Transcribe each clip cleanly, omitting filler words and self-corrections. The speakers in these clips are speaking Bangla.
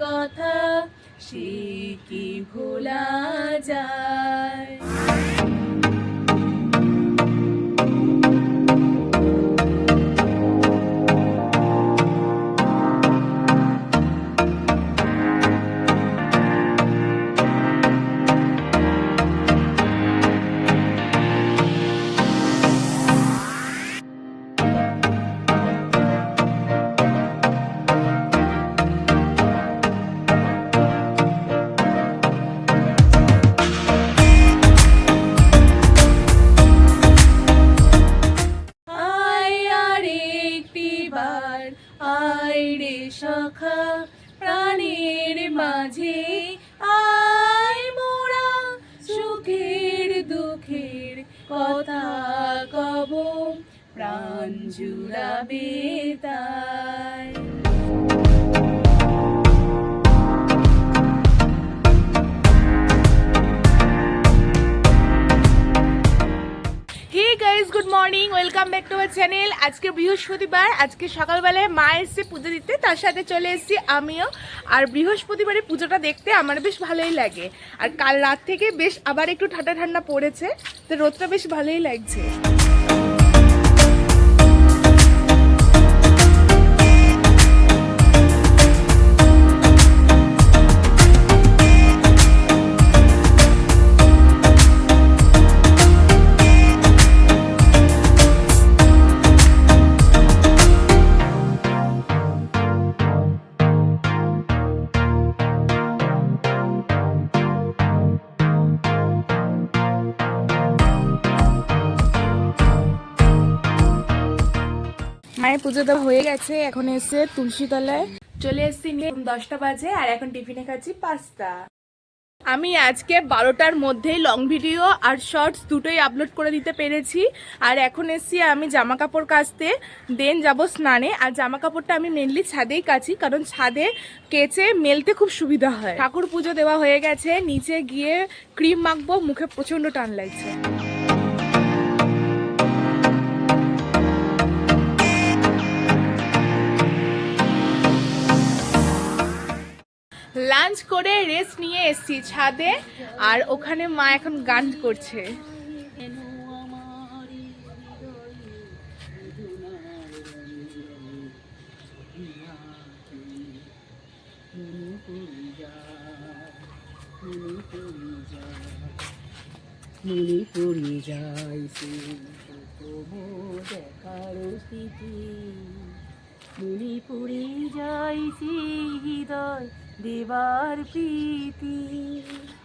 কথা সে কি ভোলা যায়। সখা প্রাণের মাঝে আয় মোরা সুখের দুঃখের কথা কব প্রাণ জুড়াবে তাই। Hey guys, good morning, welcome back to our channel. আজকে বৃহস্পতিবার, আজকে সকালবেলায় মা এসে পুজো দিতে, তার সাথে চলে এসেছি আমিও। আর বৃহস্পতিবারে পুজোটা দেখতে আমার বেশ ভালোই লাগে। আর কাল রাত থেকে বেশ আবার একটু ঠান্ডা ঠান্ডা পড়েছে, তো রোদটা বেশ ভালোই লাগছে। মায়ের পুজো দেওয়া হয়ে গেছে, এখন এসে তুলসী তলায় চলে এসেছি, 10টা বাজে। আর এখন টিফিনে খাচ্ছি পাস্তা। আমি আজকে 12টার মধ্যেই লং ভিডিও আর শর্টস দুটোই আপলোড করে দিতে পেরেছি। আর এখন এসেছি আমি জামা কাপড় কাচতে, দেন যাব স্নানে। আর জামা কাপড়টা আমি মেনলি ছাদেই কাচি, কারণ ছাদে কেচে মেলতে খুব সুবিধা হয়। ঠাকুর পুজো দেওয়া হয়ে গেছে, নিচে গিয়ে ক্রিম মাখবো, মুখে প্রচণ্ড টান লাগছে। লাঞ্চ করে রেস্ট নিয়ে এসেছি ছাদে, আর ওখানে মা এখন গান করছে। মণিপুরি যাইছে দেখার স্মৃতি, মণিপুরি যাইছি হৃদয় দেবার প্রীতি।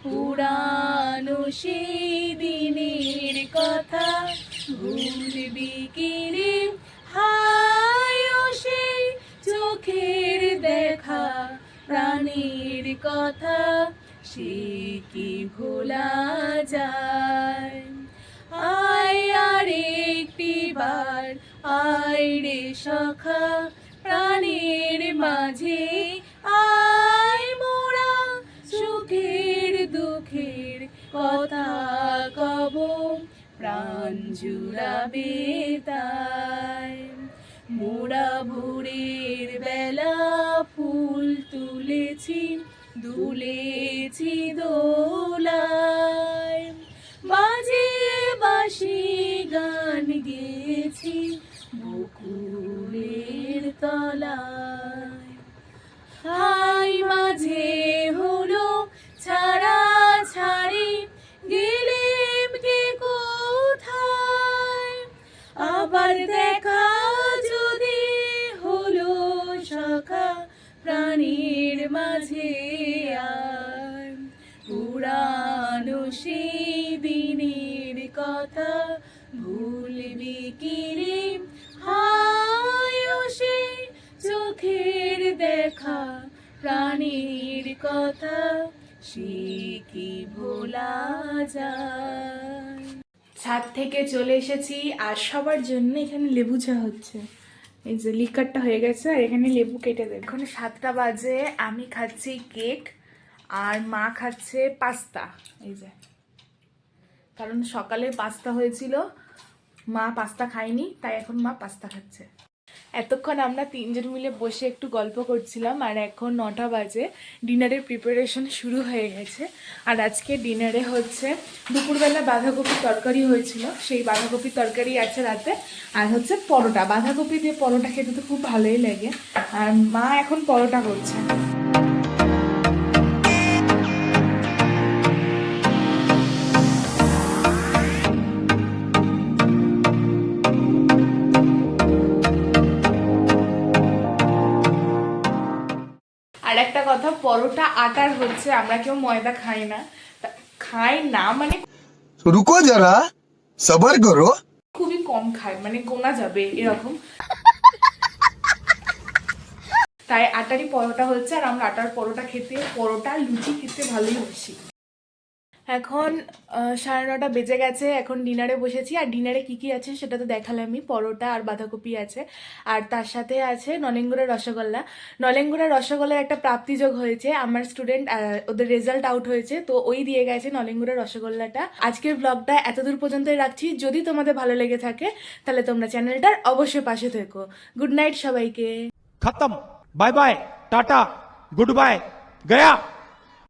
পুরানো সেই দিনের কথা ভুলবি কি রে, হায় সেই চোখের দেখা প্রাণের কথা সে কি ভোলা যায়। আয় আর একটি বার আয় রে সখা প্রাণের মাঝে আয় মোরা সুখের দুঃখের কথা কব প্রাণ জুড়াবে তাই। মোরা ভোরের বেলা ফুল তুলেছি, দুলেছি দোলায়, বাজে বাঁশি গান গেয়েছি বকুলের তলায়। হাই মাঝে হলো ছাড়া ছাড়ি, গেলেম কে কোথায়, আবার দেখা যদি হলো সখা প্রাণীর মাঝে আর। পুরানো সেই দিনের কথা ভুলবি কি রে, হায় সেই চোখের দেখা প্রাণীর কথা সে কি ভোলা যায়। ছাদ থেকে চলে এসেছি, আর সবার জন্য এখানে লেবু চা হচ্ছে। এই যে লিকারটা হয়ে গেছে, আর এখানে লেবু কেটে দেবে। এখন 7টা বাজে, আমি খাচ্ছি কেক আর মা খাচ্ছে পাস্তা। এই যে, কারণ সকালে পাস্তা হয়েছিল, মা পাস্তা খায়নি, তাই এখন মা পাস্তা খাচ্ছে। এতক্ষণ আমরা তিনজন মিলে বসে একটু গল্প করছিলাম আর এখন 9টা বাজে, ডিনারের প্রিপারেশন শুরু হয়ে গেছে। আর আজকে ডিনারে হচ্ছে দুপুরবেলা বাঁধাকপির তরকারি হয়েছিল, সেই বাঁধাকপির তরকারি আছে রাতে, আর হচ্ছে পরোটা। বাঁধাকপি দিয়ে পরোটা খেতে তো খুব ভালোই লাগে, আর মা এখন পরোটা করছে। আর একটা কথা, পরোটা আটার হচ্ছে, আমরা কেউ ময়দা খাই না মানে रुको जरा सबर करो। খুবই কম খাই, মানে গোনা যাবে এরকম। তাই আটারই পরোটা হচ্ছে, আর আমরা আটার পরোটা খেতে, পরোটা লুচি খেতে ভালোই বাসি। এখন 9:30 বেজে গেছে, এখন ডিনারে বসেছি। আর ডিনারে কি কি আছে সেটা তো দেখালামই, পরোটা আর বাঁধাকপি আছে, আর তার সাথে আছে নলেঙ্গুরের রসগোল্লা। নলেঙ্গুরের রসগোল্লার একটা প্রাপ্তিযোগ হয়েছে, আমার স্টুডেন্ট ওদের রেজাল্ট আউট হয়েছে, তো ওই দিয়ে গেছে নলেঙ্গুরের রসগোল্লাটা। আজকের ব্লগটা এতদূর পর্যন্তই রাখছি। যদি তোমাদের ভালো লেগে থাকে তাহলে তোমরা চ্যানেলটার অবশ্যই পাশে থেকো। গুড নাইট সবাইকে। खत्म। Bye bye tata goodbye गया।